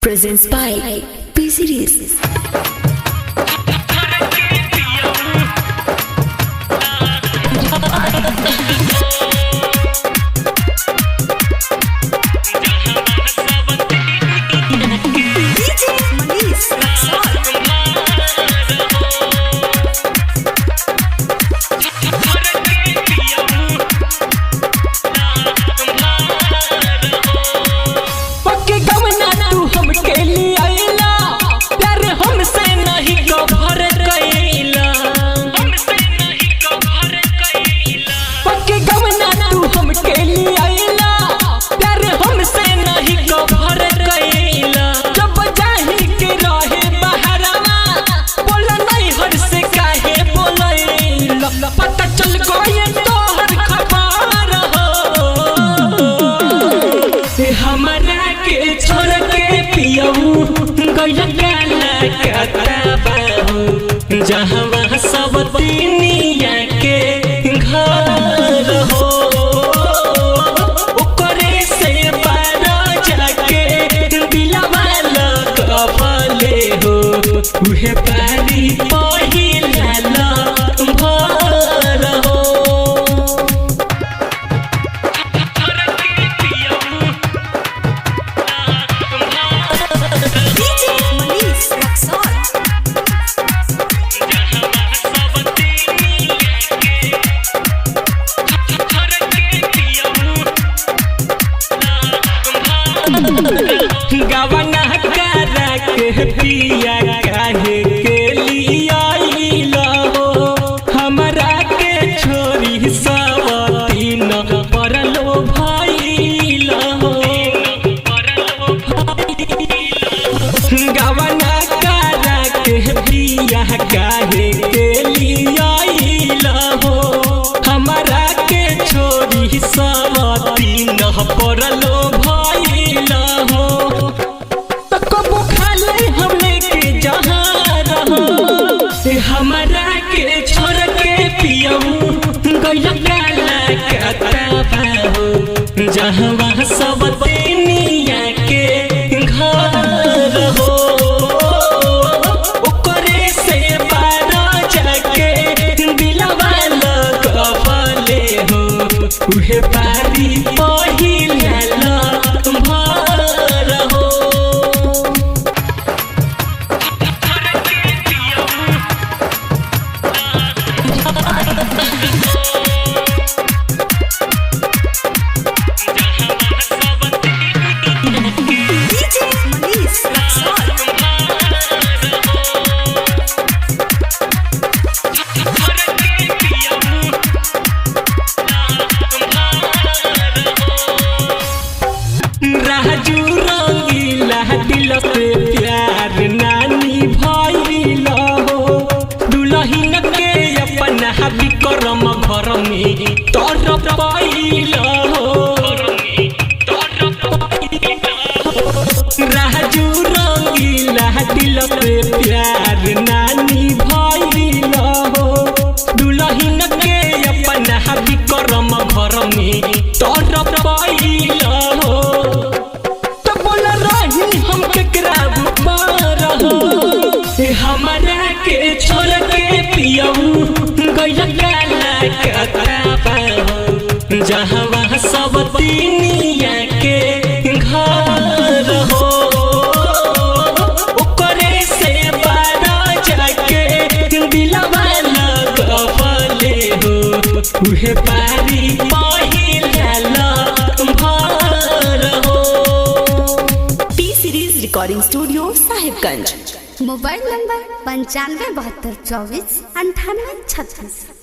presents by P Series. हमरा के छोड़ के पियऊ गइल काला कताबा जहाँ सब दुनिया के घर हो ओकरे से पार जाके दिलवा लगवले हो उहे पारी पहिला भर हो गवना करा के पिया काहे के लिया हो हमरा के छोरी सवती न परलो भइल हो गवना करा के पिया काहे के लिया हो हमरा के छोरी सवती न परलो भइल हो हमरा के छोड़ के पियऊ गइल काला कताबा जहाँ सब दुनिया के घर हो ओकरे से पार जाके दिलवा लगवले हो उहे पारी पहिला भर हो राजू रंगीला दिल से प्यार नानी भइल हो दुल्हन के अपना विक्रम घर में तर पाइल हो राजू रंगीला दिल से प्यार नानी भइल हो दुल्हन के अपना विक्रम घर में तर पाइल हो हमरा के छोड़ के पियऊ गइल काला कताबा जहाँ सब दुनिया के घर हो ओकरे से पार जाके दिलवा लगवले हो उहे पारी पहिला भर हो। P Series Recording Studio Sahibganj. Mobile number 9572249836।